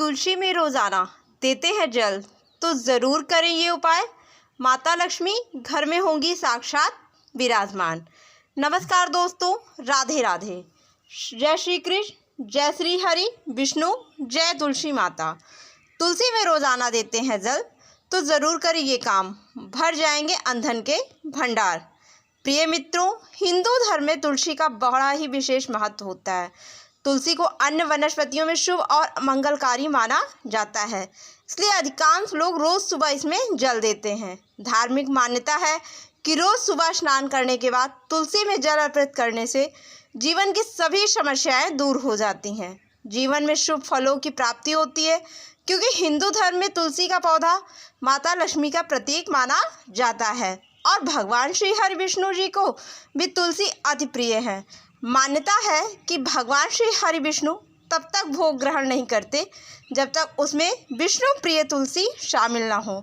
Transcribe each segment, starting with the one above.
तुलसी में रोज़ाना देते हैं जल, तो ज़रूर करें ये उपाय। माता लक्ष्मी घर में होंगी साक्षात विराजमान। नमस्कार दोस्तों, राधे राधे। जय श्री कृष्ण, जय श्री हरि विष्णु, जय तुलसी माता। तुलसी में रोज़ाना देते हैं जल, तो ज़रूर करें ये काम, भर जाएंगे अनधन के भंडार। प्रिय मित्रों, हिंदू धर्म में तुलसी का बड़ा ही विशेष महत्व होता है। तुलसी को अन्य वनस्पतियों में शुभ और मंगलकारी माना जाता है, इसलिए अधिकांश लोग रोज़ सुबह इसमें जल देते हैं। धार्मिक मान्यता है कि रोज़ सुबह स्नान करने के बाद तुलसी में जल अर्पित करने से जीवन की सभी समस्याएं दूर हो जाती हैं, जीवन में शुभ फलों की प्राप्ति होती है। क्योंकि हिंदू धर्म में तुलसी का पौधा माता लक्ष्मी का प्रतीक माना जाता है और भगवान श्री हरि विष्णु जी को भी तुलसी अति प्रिय है। मान्यता है कि भगवान श्री हरि विष्णु तब तक भोग ग्रहण नहीं करते जब तक उसमें विष्णु प्रिय तुलसी शामिल ना हो।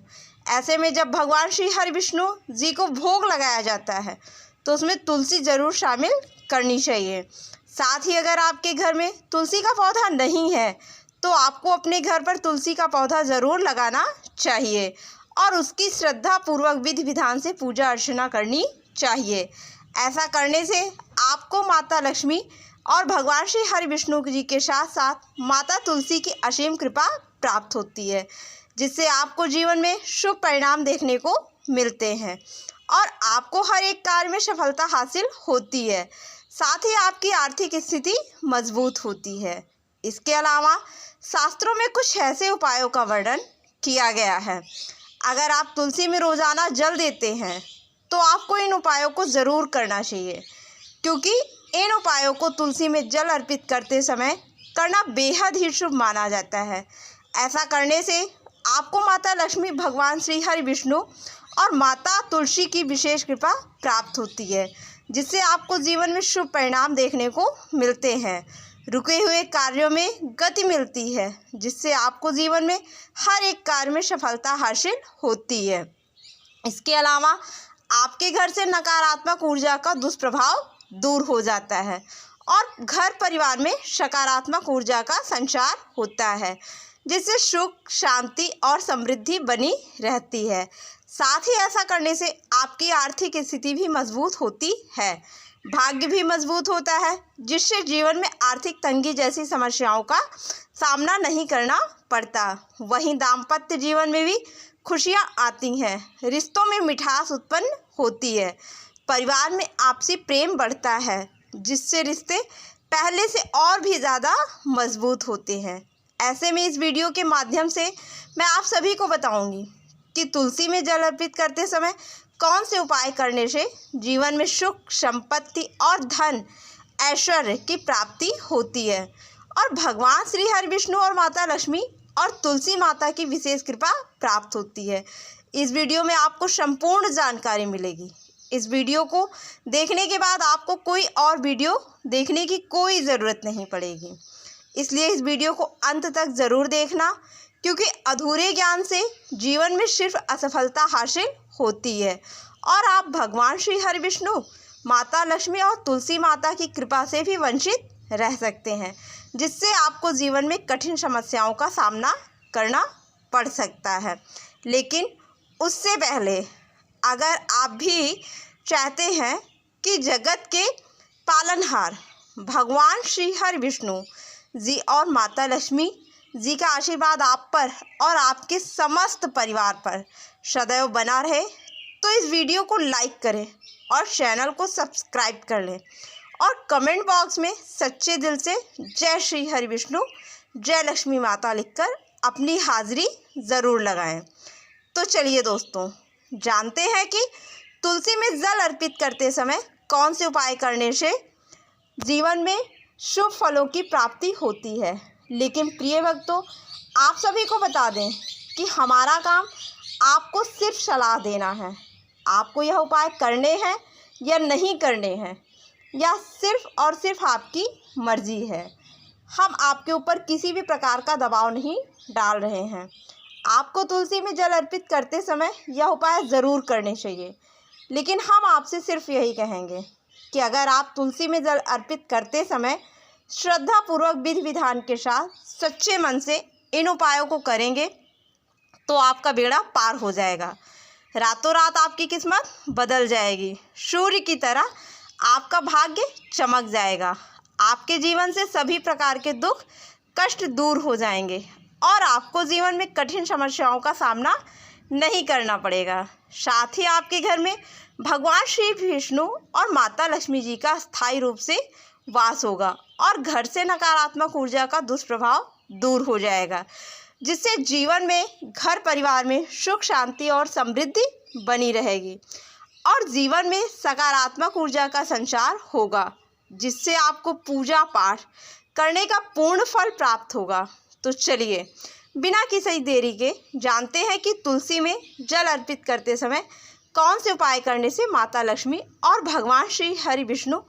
ऐसे में जब भगवान श्री हरि विष्णु जी को भोग लगाया जाता है तो उसमें तुलसी ज़रूर शामिल करनी चाहिए। साथ ही अगर आपके घर में तुलसी का पौधा नहीं है तो आपको अपने घर पर तुलसी का पौधा ज़रूर लगाना चाहिए और उसकी श्रद्धापूर्वक विधि विधान से पूजा अर्चना करनी चाहिए। ऐसा करने से आपको माता लक्ष्मी और भगवान श्री हरि विष्णु जी के साथ साथ माता तुलसी की असीम कृपा प्राप्त होती है, जिससे आपको जीवन में शुभ परिणाम देखने को मिलते हैं और आपको हर एक कार्य में सफलता हासिल होती है। साथ ही आपकी आर्थिक स्थिति मजबूत होती है। इसके अलावा शास्त्रों में कुछ ऐसे उपायों का वर्णन किया गया है। अगर आप तुलसी में रोज़ाना जल देते हैं तो आपको इन उपायों को ज़रूर करना चाहिए, क्योंकि इन उपायों को तुलसी में जल अर्पित करते समय करना बेहद ही शुभ माना जाता है। ऐसा करने से आपको माता लक्ष्मी, भगवान श्री हरि विष्णु और माता तुलसी की विशेष कृपा प्राप्त होती है, जिससे आपको जीवन में शुभ परिणाम देखने को मिलते हैं। रुके हुए कार्यों में गति मिलती है, जिससे आपको जीवन में हर एक कार्य में सफलता हासिल होती है। इसके अलावा आपके घर से नकारात्मक ऊर्जा का दुष्प्रभाव दूर हो जाता है और घर परिवार में सकारात्मक ऊर्जा का संचार होता है, जिससे सुख, शांति और समृद्धि बनी रहती है। साथ ही ऐसा करने से आपकी आर्थिक स्थिति भी मजबूत होती है, भाग्य भी मजबूत होता है, जिससे जीवन में आर्थिक तंगी जैसी समस्याओं का सामना नहीं करना पड़ता। वहीं दाम्पत्य जीवन में भी खुशियाँ आती हैं, रिश्तों में मिठास उत्पन्न होती है, परिवार में आपसी प्रेम बढ़ता है, जिससे रिश्ते पहले से और भी ज़्यादा मजबूत होते हैं। ऐसे में इस वीडियो के माध्यम से मैं आप सभी को बताऊंगी कि तुलसी में जल अर्पित करते समय कौन से उपाय करने से जीवन में सुख, संपत्ति और धन ऐश्वर्य की प्राप्ति होती है और भगवान श्री हरि विष्णु और माता लक्ष्मी और तुलसी माता की विशेष कृपा प्राप्त होती है। इस वीडियो में आपको संपूर्ण जानकारी मिलेगी। इस वीडियो को देखने के बाद आपको कोई और वीडियो देखने की कोई ज़रूरत नहीं पड़ेगी, इसलिए इस वीडियो को अंत तक ज़रूर देखना, क्योंकि अधूरे ज्ञान से जीवन में सिर्फ असफलता हासिल होती है और आप भगवान श्री हरि विष्णु, माता लक्ष्मी और तुलसी माता की कृपा से भी वंचित रह सकते हैं, जिससे आपको जीवन में कठिन समस्याओं का सामना करना पड़ सकता है। लेकिन उससे पहले अगर आप भी चाहते हैं कि जगत के पालनहार भगवान श्री हरि विष्णु जी और माता लक्ष्मी जी का आशीर्वाद आप पर और आपके समस्त परिवार पर सदैव बना रहे, तो इस वीडियो को लाइक करें और चैनल को सब्सक्राइब कर लें और कमेंट बॉक्स में सच्चे दिल से जय श्री हरि विष्णु, जय लक्ष्मी माता लिखकर अपनी हाजिरी ज़रूर लगाएं। तो चलिए दोस्तों, जानते हैं कि तुलसी में जल अर्पित करते समय कौन से उपाय करने से जीवन में शुभ फलों की प्राप्ति होती है। लेकिन प्रिय भक्तों, आप सभी को बता दें कि हमारा काम आपको सिर्फ सलाह देना है। आपको यह उपाय करने हैं या नहीं करने हैं, या सिर्फ और सिर्फ आपकी मर्जी है। हम आपके ऊपर किसी भी प्रकार का दबाव नहीं डाल रहे हैं। आपको तुलसी में जल अर्पित करते समय यह उपाय ज़रूर करने चाहिए, लेकिन हम आपसे सिर्फ यही कहेंगे कि अगर आप तुलसी में जल अर्पित करते समय श्रद्धापूर्वक विधि विधान के साथ सच्चे मन से इन उपायों को करेंगे तो आपका बेड़ा पार हो जाएगा। रातों रात आपकी किस्मत बदल जाएगी। सूर्य की तरह आपका भाग्य चमक जाएगा। आपके जीवन से सभी प्रकार के दुख कष्ट दूर हो जाएंगे और आपको जीवन में कठिन समस्याओं का सामना नहीं करना पड़ेगा। साथ ही आपके घर में भगवान श्री विष्णु और माता लक्ष्मी जी का स्थायी रूप से वास होगा और घर से नकारात्मक ऊर्जा का दुष्प्रभाव दूर हो जाएगा, जिससे जीवन में घर परिवार में सुख शांति और समृद्धि बनी रहेगी और जीवन में सकारात्मक ऊर्जा का संचार होगा, जिससे आपको पूजा पाठ करने का पूर्ण फल प्राप्त होगा। तो चलिए बिना किसी देरी के जानते हैं कि तुलसी में जल अर्पित करते समय कौन से उपाय करने से माता लक्ष्मी और भगवान श्री हरि विष्णु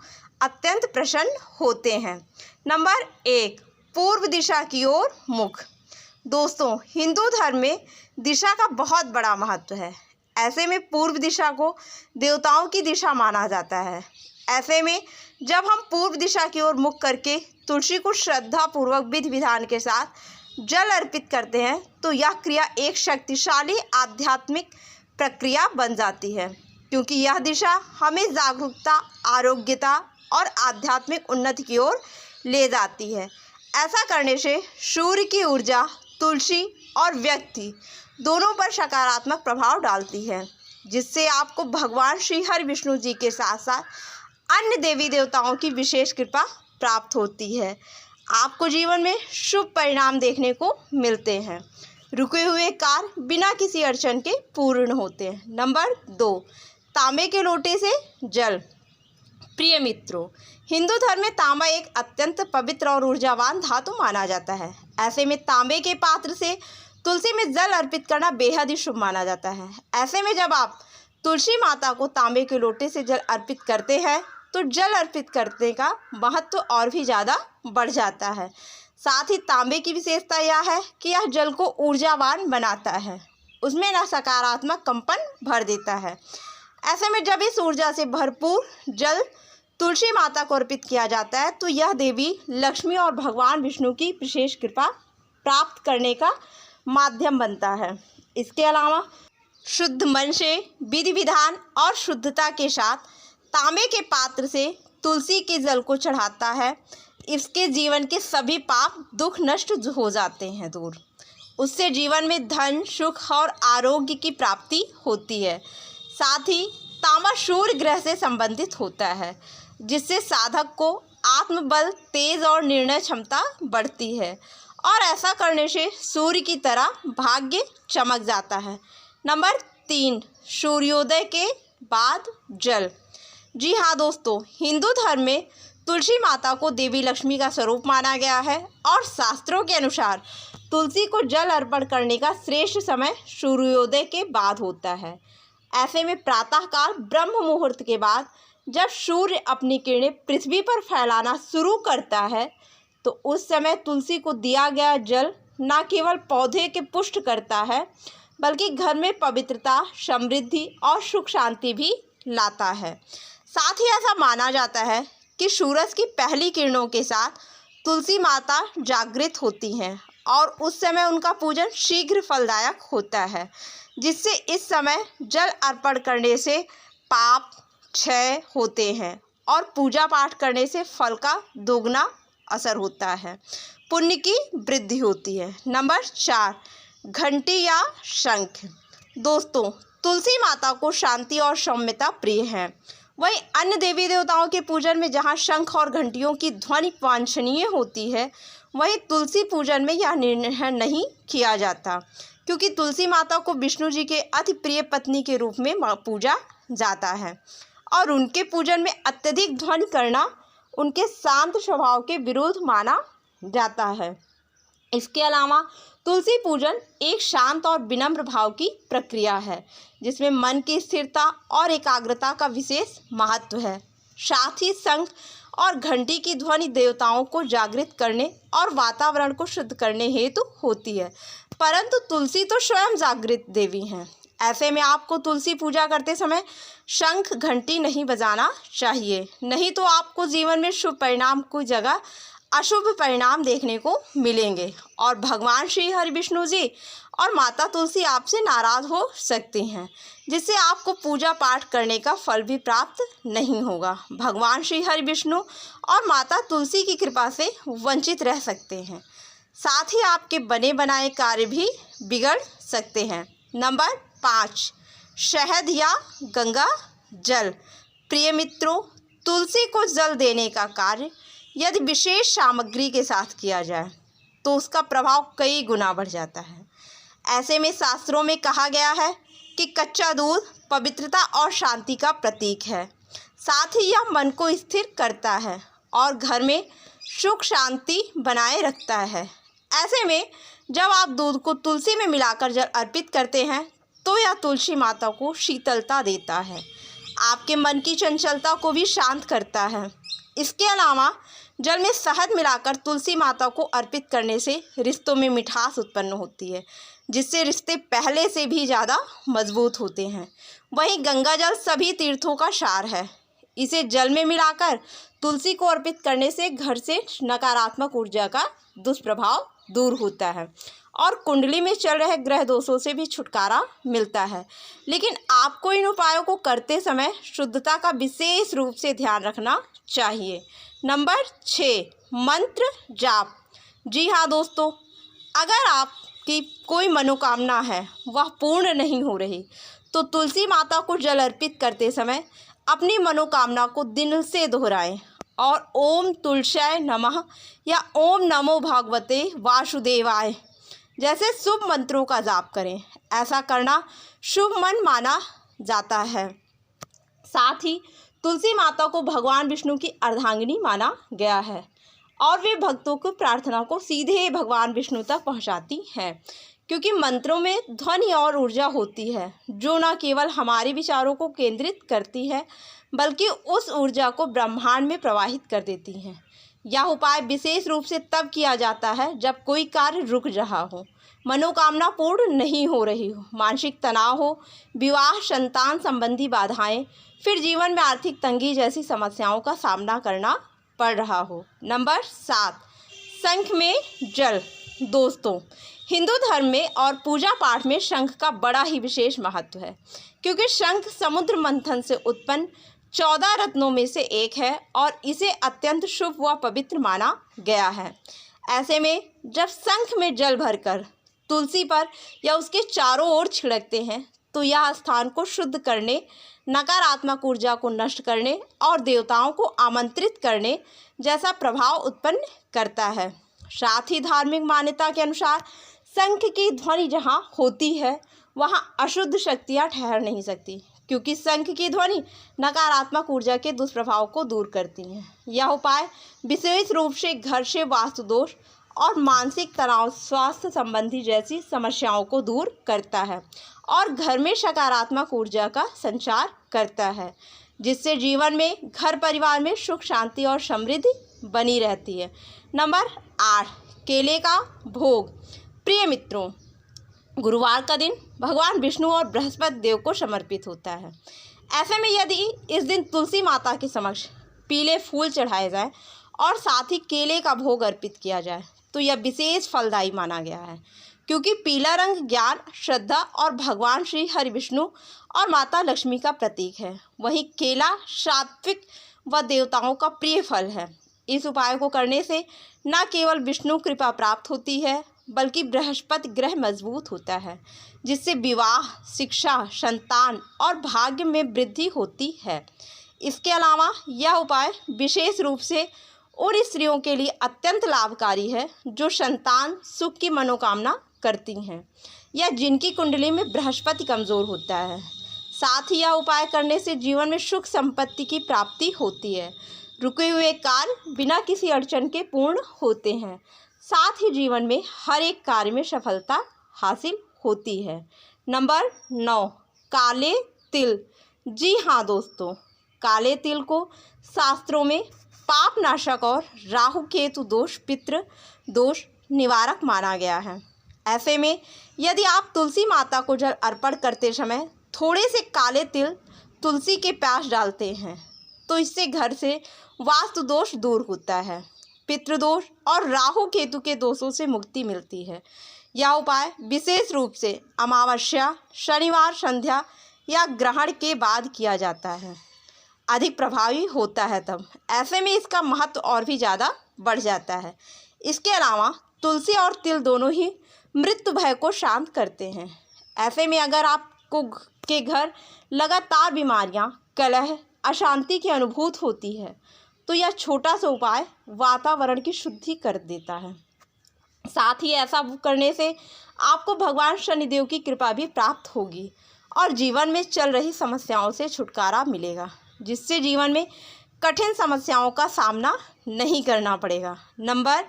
अत्यंत प्रसन्न होते हैं। नंबर 1, पूर्व दिशा की ओर मुख। दोस्तों, हिंदू धर्म में दिशा का बहुत बड़ा महत्व है। ऐसे में पूर्व दिशा को देवताओं की दिशा माना जाता है। ऐसे में जब हम पूर्व दिशा की ओर मुख करके तुलसी को श्रद्धापूर्वक विधि विधान के साथ जल अर्पित करते हैं तो यह क्रिया एक शक्तिशाली आध्यात्मिक प्रक्रिया बन जाती है, क्योंकि यह दिशा हमें जागरूकता, आरोग्यता और आध्यात्मिक उन्नति की ओर ले जाती है। ऐसा करने से सूर्य की ऊर्जा तुलसी और व्यक्ति दोनों पर सकारात्मक प्रभाव डालती है, जिससे आपको भगवान श्री हरि विष्णु जी के साथ साथ अन्य देवी देवताओं की विशेष कृपा प्राप्त होती है। आपको जीवन में शुभ परिणाम देखने को मिलते हैं। रुके हुए कार्य बिना किसी अड़चन के पूर्ण होते हैं। नंबर 2, तांबे के लोटे से जल। प्रिय मित्रों, हिंदू धर्म में तांबा एक अत्यंत पवित्र और ऊर्जावान धातु माना जाता है। ऐसे में तांबे के पात्र से तुलसी में जल अर्पित करना बेहद ही शुभ माना जाता है। ऐसे में जब आप तुलसी माता को तांबे के लोटे से जल अर्पित करते हैं तो जल अर्पित करने का महत्व और भी ज़्यादा बढ़ जाता है। साथ ही तांबे की विशेषता यह है कि यह जल को ऊर्जावान बनाता है, उसमें न सकारात्मक कंपन भर देता है। ऐसे में जब इस ऊर्जा से भरपूर जल तुलसी माता को अर्पित किया जाता है तो यह देवी लक्ष्मी और भगवान विष्णु की विशेष कृपा प्राप्त करने का माध्यम बनता है। इसके अलावा शुद्ध मन से विधि विधान और शुद्धता के साथ तांबे के पात्र से तुलसी के जल को चढ़ाता है, इसके जीवन के सभी पाप दुख नष्ट हो जाते हैं दूर। उससे जीवन में धन सुख और आरोग्य की प्राप्ति होती है। साथ ही तांबा सूर्य ग्रह से संबंधित होता है, जिससे साधक को आत्मबल, तेज और निर्णय क्षमता बढ़ती है और ऐसा करने से सूर्य की तरह भाग्य चमक जाता है। नंबर 3, सूर्योदय के बाद जल। जी हाँ दोस्तों, हिंदू धर्म में तुलसी माता को देवी लक्ष्मी का स्वरूप माना गया है और शास्त्रों के अनुसार तुलसी को जल अर्पण करने का श्रेष्ठ समय सूर्योदय के बाद होता है। ऐसे में प्रातःकाल ब्रह्म मुहूर्त के बाद जब सूर्य अपनी किरणें पृथ्वी पर फैलाना शुरू करता है तो उस समय तुलसी को दिया गया जल न केवल पौधे के पुष्ट करता है बल्कि घर में पवित्रता, समृद्धि और सुख शांति भी लाता है। साथ ही ऐसा माना जाता है कि सूरज की पहली किरणों के साथ तुलसी माता जागृत होती हैं और उस समय उनका पूजन शीघ्र फलदायक होता है, जिससे इस समय जल अर्पण करने से पाप क्षय होते हैं और पूजा पाठ करने से फल का दोगुना असर होता है, पुण्य की वृद्धि होती है। नंबर 4, घंटी या शंख। दोस्तों, तुलसी माता को शांति और सौम्यता प्रिय है। वहीं अन्य देवी देवताओं के पूजन में जहां शंख और घंटियों की ध्वनि वांछनीय होती है, वहीं तुलसी पूजन में यह निर्णय नहीं किया जाता, क्योंकि तुलसी माता को विष्णु जी के अति प्रिय पत्नी के रूप में पूजा जाता है और उनके पूजन में अत्यधिक ध्वनि करना उनके शांत स्वभाव के विरुद्ध माना जाता है। इसके अलावा तुलसी पूजन एक शांत और विनम्र भाव की प्रक्रिया है, जिसमें मन की स्थिरता और एकाग्रता का विशेष महत्व है। साथ ही शंख और घंटी की ध्वनि देवताओं को जागृत करने और वातावरण को शुद्ध करने हेतु होती है, परंतु तुलसी तो स्वयं जागृत देवी हैं। ऐसे में आपको तुलसी पूजा करते समय शंख घंटी नहीं बजाना चाहिए, नहीं तो आपको जीवन में शुभ परिणाम की जगह अशुभ परिणाम देखने को मिलेंगे और भगवान श्री हरि विष्णु जी और माता तुलसी आपसे नाराज़ हो सकती हैं, जिससे आपको पूजा पाठ करने का फल भी प्राप्त नहीं होगा। भगवान श्री हरि विष्णु और माता तुलसी की कृपा से वंचित रह सकते हैं। साथ ही आपके बने बनाए कार्य भी बिगड़ सकते हैं। नंबर 5, शहद या गंगा जल। प्रिय मित्रों, तुलसी को जल देने का कार्य यदि विशेष सामग्री के साथ किया जाए तो उसका प्रभाव कई गुना बढ़ जाता है। ऐसे में शास्त्रों में कहा गया है कि कच्चा दूध पवित्रता और शांति का प्रतीक है। साथ ही यह मन को स्थिर करता है और घर में सुख शांति बनाए रखता है। ऐसे में जब आप दूध को तुलसी में मिलाकर जल अर्पित करते हैं तो यह तुलसी माता को शीतलता देता है, आपके मन की चंचलता को भी शांत करता है। इसके अलावा जल में शहद मिलाकर तुलसी माता को अर्पित करने से रिश्तों में मिठास उत्पन्न होती है, जिससे रिश्ते पहले से भी ज़्यादा मजबूत होते हैं। वहीं गंगा जल सभी तीर्थों का सार है। इसे जल में मिलाकर तुलसी को अर्पित करने से घर से नकारात्मक ऊर्जा का दुष्प्रभाव दूर होता है और कुंडली में चल रहे ग्रह दोषों से भी छुटकारा मिलता है। लेकिन आपको इन उपायों को करते समय शुद्धता का विशेष रूप से ध्यान रखना चाहिए। नंबर 6, मंत्र जाप। जी हाँ दोस्तों, अगर आपकी कोई मनोकामना है वह पूर्ण नहीं हो रही तो तुलसी माता को जल अर्पित करते समय अपनी मनोकामना को दिल से दोहराएं और ओम तुलसाय नमः या ओम नमो भगवते वासुदेवाय जैसे शुभ मंत्रों का जाप करें। ऐसा करना शुभ मन माना जाता है। साथ ही तुलसी माता को भगवान विष्णु की अर्धांगिनी माना गया है और वे भक्तों की प्रार्थना को सीधे भगवान विष्णु तक पहुंचाती हैं, क्योंकि मंत्रों में ध्वनि और ऊर्जा होती है जो न केवल हमारे विचारों को केंद्रित करती है बल्कि उस ऊर्जा को ब्रह्मांड में प्रवाहित कर देती हैं। यह उपाय विशेष रूप से तब किया जाता है जब कोई कार्य रुक रहा हो, मनोकामना पूर्ण नहीं हो रही हो, मानसिक तनाव हो, विवाह संतान संबंधी बाधाएं, फिर जीवन में आर्थिक तंगी जैसी समस्याओं का सामना करना पड़ रहा हो। नंबर 7, शंख में जल। दोस्तों, हिंदू धर्म में और पूजा पाठ में शंख का बड़ा ही विशेष महत्व है, क्योंकि शंख समुद्र मंथन से उत्पन्न 14 रत्नों में से एक है और इसे अत्यंत शुभ व पवित्र माना गया है। ऐसे में जब शंख में जल भरकर तुलसी पर या उसके चारों ओर छिड़कते हैं तो यह स्थान को शुद्ध करने, नकारात्मक ऊर्जा को नष्ट करने और देवताओं को आमंत्रित करने जैसा प्रभाव उत्पन्न करता है। साथ ही धार्मिक मान्यता के अनुसार शंख की ध्वनि जहाँ होती है वहाँ अशुद्ध शक्तियाँ ठहर नहीं सकती, क्योंकि शंख की ध्वनि नकारात्मक ऊर्जा के दुष्प्रभाव को दूर करती हैं। यह उपाय विशेष रूप से घर से वास्तु दोष और मानसिक तनाव, स्वास्थ्य संबंधी जैसी समस्याओं को दूर करता है और घर में सकारात्मक ऊर्जा का संचार करता है, जिससे जीवन में, घर परिवार में सुख शांति और समृद्धि बनी रहती है। नंबर 8, केले का भोग। प्रिय मित्रों, गुरुवार का दिन भगवान विष्णु और बृहस्पति देव को समर्पित होता है। ऐसे में यदि इस दिन तुलसी माता के समक्ष पीले फूल चढ़ाए जाएं और साथ ही केले का भोग अर्पित किया जाए तो यह विशेष फलदायी माना गया है, क्योंकि पीला रंग ज्ञान, श्रद्धा और भगवान श्री हरि विष्णु और माता लक्ष्मी का प्रतीक है। वहीं केला सात्विक व देवताओं का प्रिय फल है। इस उपाय को करने से न केवल विष्णु कृपा प्राप्त होती है बल्कि बृहस्पति ग्रह मजबूत होता है, जिससे विवाह, शिक्षा, संतान और भाग्य में वृद्धि होती है। इसके अलावा यह उपाय विशेष रूप से उन स्त्रियों के लिए अत्यंत लाभकारी है जो संतान सुख की मनोकामना करती हैं या जिनकी कुंडली में बृहस्पति कमज़ोर होता है। साथ ही यह उपाय करने से जीवन में सुख संपत्ति की प्राप्ति होती है, रुके हुए कार्य बिना किसी अड़चन के पूर्ण होते हैं। साथ ही जीवन में हर एक कार्य में सफलता हासिल होती है। नंबर 9, काले तिल। जी हाँ दोस्तों, काले तिल को शास्त्रों में पाप नाशक और राहु केतु दोष, पितृ दोष निवारक माना गया है। ऐसे में यदि आप तुलसी माता को जल अर्पण करते समय थोड़े से काले तिल तुलसी के पास डालते हैं तो इससे घर से वास्तु दोष दूर होता है, पितृदोष और राहु केतु के दोषों से मुक्ति मिलती है। यह उपाय विशेष रूप से अमावस्या, शनिवार संध्या या ग्रहण के बाद किया जाता है, अधिक प्रभावी होता है तब। ऐसे में इसका महत्व और भी ज़्यादा बढ़ जाता है। इसके अलावा तुलसी और तिल दोनों ही मृत्यु भय को शांत करते हैं। ऐसे में अगर आपको के घर लगातार बीमारियां, कलह, अशांति की अनुभूति होती है तो यह छोटा सा उपाय वातावरण की शुद्धि कर देता है। साथ ही ऐसा करने से आपको भगवान शनिदेव की कृपा भी प्राप्त होगी और जीवन में चल रही समस्याओं से छुटकारा मिलेगा, जिससे जीवन में कठिन समस्याओं का सामना नहीं करना पड़ेगा। नंबर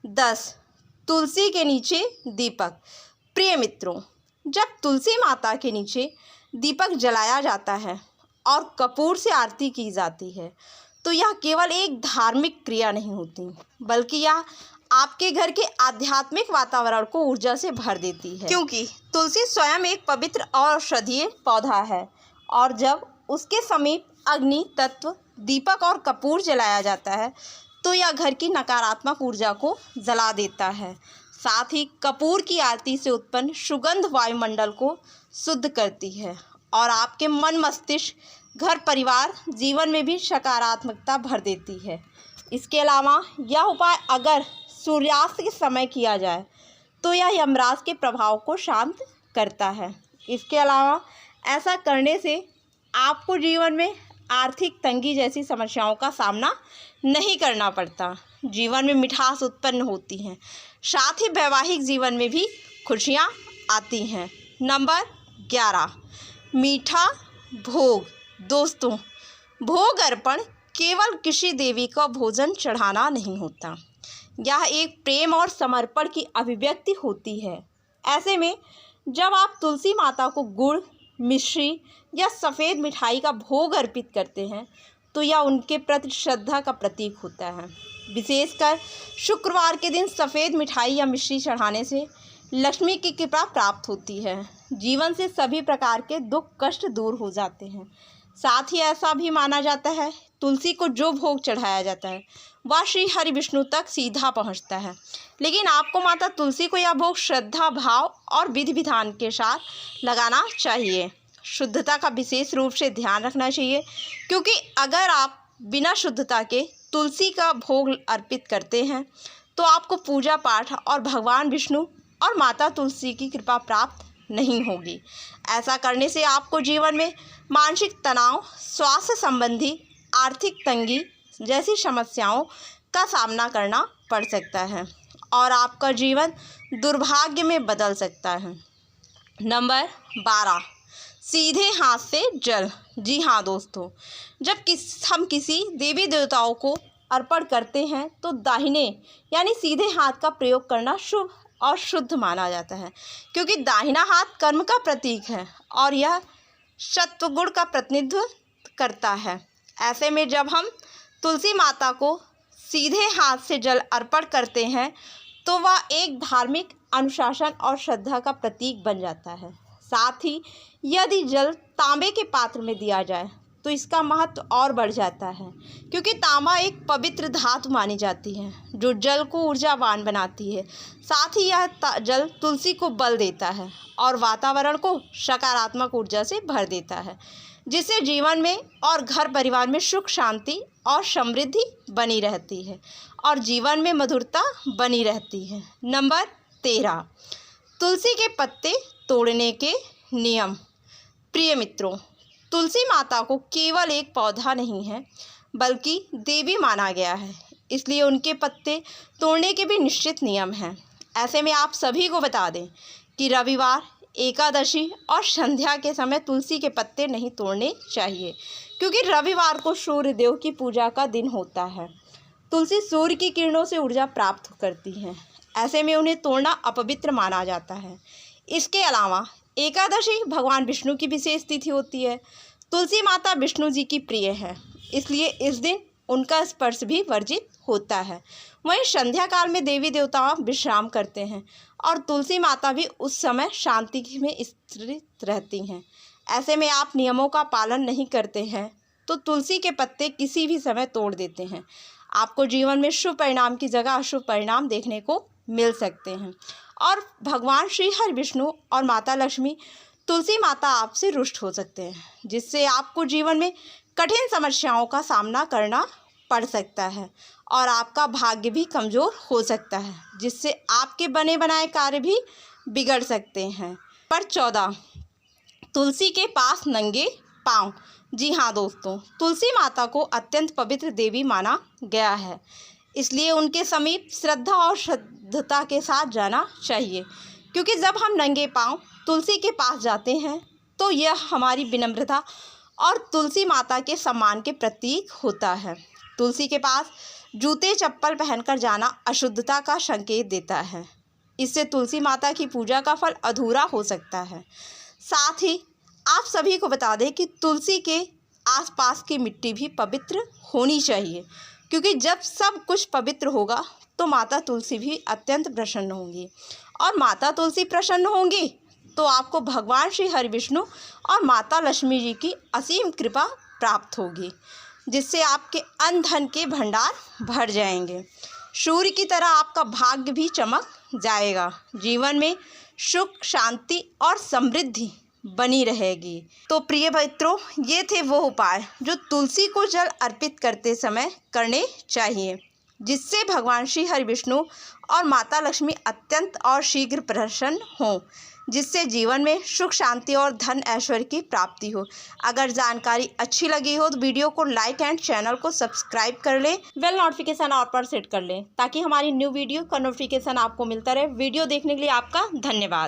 10, तुलसी के नीचे दीपक। प्रिय मित्रों, जब तुलसी माता के नीचे दीपक जलाया जाता है और कपूर से आरती की जाती है तो यह केवल एक धार्मिक क्रिया नहीं होती, बल्कि यह आपके घर के आध्यात्मिक वातावरण को ऊर्जा से भर देती है, क्योंकि तुलसी स्वयं एक पवित्र और औषधीय पौधा है और जब उसके समीप अग्नि तत्व, दीपक और कपूर जलाया जाता है तो यह घर की नकारात्मक ऊर्जा को जला देता है। साथ ही कपूर की आरती से उत्पन्न सुगंध वायुमंडल को शुद्ध करती है और आपके मन, मस्तिष्क, घर परिवार, जीवन में भी सकारात्मकता भर देती है। इसके अलावा यह उपाय अगर सूर्यास्त के समय किया जाए तो यह यमराज के प्रभाव को शांत करता है। इसके अलावा ऐसा करने से आपको जीवन में आर्थिक तंगी जैसी समस्याओं का सामना नहीं करना पड़ता, जीवन में मिठास उत्पन्न होती है, साथ ही वैवाहिक जीवन में भी खुशियाँ आती हैं। नंबर 11, मीठा भोग। दोस्तों, भोग अर्पण केवल किसी देवी का भोजन चढ़ाना नहीं होता, यह एक प्रेम और समर्पण की अभिव्यक्ति होती है। ऐसे में जब आप तुलसी माता को गुड़, मिश्री या सफ़ेद मिठाई का भोग अर्पित करते हैं तो यह उनके प्रति श्रद्धा का प्रतीक होता है। विशेषकर शुक्रवार के दिन सफ़ेद मिठाई या मिश्री चढ़ाने से लक्ष्मी की कृपा प्राप्त होती है, जीवन से सभी प्रकार के दुख कष्ट दूर हो जाते हैं। साथ ही ऐसा भी माना जाता है तुलसी को जो भोग चढ़ाया जाता है वह श्री हरि विष्णु तक सीधा पहुंचता है, लेकिन आपको माता तुलसी को यह भोग श्रद्धा भाव और विधि विधान के साथ लगाना चाहिए। शुद्धता का विशेष रूप से ध्यान रखना चाहिए, क्योंकि अगर आप बिना शुद्धता के तुलसी का भोग अर्पित करते हैं तो आपको पूजा पाठ और भगवान विष्णु और माता तुलसी की कृपा प्राप्त नहीं होगी। ऐसा करने से आपको जीवन में मानसिक तनाव, स्वास्थ्य संबंधी, आर्थिक तंगी जैसी समस्याओं का सामना करना पड़ सकता है और आपका जीवन दुर्भाग्य में बदल सकता है। नंबर 12, सीधे हाथ से जल। जी हाँ दोस्तों, जब हम किसी देवी देवताओं को अर्पण करते हैं तो दाहिने यानी सीधे हाथ का प्रयोग करना शुभ और शुद्ध माना जाता है, क्योंकि दाहिना हाथ कर्म का प्रतीक है और यह सत्वगुण का प्रतिनिधित्व करता है। ऐसे में जब हम तुलसी माता को सीधे हाथ से जल अर्पण करते हैं तो वह एक धार्मिक अनुशासन और श्रद्धा का प्रतीक बन जाता है। साथ ही यदि जल तांबे के पात्र में दिया जाए तो इसका महत्व और बढ़ जाता है, क्योंकि तांबा एक पवित्र धातु मानी जाती है जो जल को ऊर्जावान बनाती है। साथ ही यह जल तुलसी को बल देता है और वातावरण को सकारात्मक ऊर्जा से भर देता है, जिससे जीवन में और घर परिवार में सुख, शांति और समृद्धि बनी रहती है और जीवन में मधुरता बनी रहती है। नंबर 13, तुलसी के पत्ते तोड़ने के नियम। प्रिय मित्रों, तुलसी माता को केवल एक पौधा नहीं है बल्कि देवी माना गया है, इसलिए उनके पत्ते तोड़ने के भी निश्चित नियम हैं। ऐसे में आप सभी को बता दें कि रविवार, एकादशी और संध्या के समय तुलसी के पत्ते नहीं तोड़ने चाहिए, क्योंकि रविवार को सूर्य देव की पूजा का दिन होता है। तुलसी सूर्य की किरणों से ऊर्जा प्राप्त करती है, ऐसे में उन्हें तोड़ना अपवित्र माना जाता है। इसके अलावा एकादशी भगवान विष्णु की विशेष तिथि होती है। तुलसी माता विष्णु जी की प्रिय है, इसलिए इस दिन उनका स्पर्श भी वर्जित होता है। वहीं संध्या काल में देवी देवता विश्राम करते हैं और तुलसी माता भी उस समय शांति में स्थित रहती हैं। ऐसे में आप नियमों का पालन नहीं करते हैं तो तुलसी के पत्ते किसी भी समय तोड़ देते हैं। आपको जीवन में शुभ परिणाम की जगह अशुभ परिणाम देखने को मिल सकते हैं। और भगवान श्री हरि विष्णु और माता लक्ष्मी तुलसी माता आपसे रुष्ट हो सकते हैं, जिससे आपको जीवन में कठिन समस्याओं का सामना करना पड़ सकता है और आपका भाग्य भी कमज़ोर हो सकता है, जिससे आपके बने बनाए कार्य भी बिगड़ सकते हैं। पर 14 तुलसी के पास नंगे पाँव। जी हाँ दोस्तों, तुलसी माता को अत्यंत पवित्र देवी माना गया है, इसलिए उनके समीप श्रद्धा और शुद्धता के साथ जाना चाहिए, क्योंकि जब हम नंगे पाँव तुलसी के पास जाते हैं तो यह हमारी विनम्रता और तुलसी माता के सम्मान के प्रतीक होता है। तुलसी के पास जूते चप्पल पहनकर जाना अशुद्धता का संकेत देता है। इससे तुलसी माता की पूजा का फल अधूरा हो सकता है। साथ ही आप सभी को बता दें कि तुलसी के आसपास की मिट्टी भी पवित्र होनी चाहिए, क्योंकि जब सब कुछ पवित्र होगा तो माता तुलसी भी अत्यंत प्रसन्न होंगी, और माता तुलसी प्रसन्न होंगी तो आपको भगवान श्री हरि विष्णु और माता लक्ष्मी जी की असीम कृपा प्राप्त होगी, जिससे आपके अन्न धन के भंडार भर जाएंगे। सूर्य की तरह आपका भाग्य भी चमक जाएगा। जीवन में सुख, शांति और समृद्धि बनी रहेगी। तो प्रिय मित्रों, ये थे वो उपाय जो तुलसी को जल अर्पित करते समय करने चाहिए, जिससे भगवान श्री हरि विष्णु और माता लक्ष्मी अत्यंत और शीघ्र प्रसन्न हों, जिससे जीवन में सुख, शांति और धन ऐश्वर्य की प्राप्ति हो। अगर जानकारी अच्छी लगी हो तो वीडियो को लाइक एंड चैनल को सब्सक्राइब कर लें, बेल नोटिफिकेशन ऑल पर सेट कर लें, ताकि हमारी न्यू वीडियो का नोटिफिकेशन आपको मिलता रहे। वीडियो देखने के लिए आपका धन्यवाद।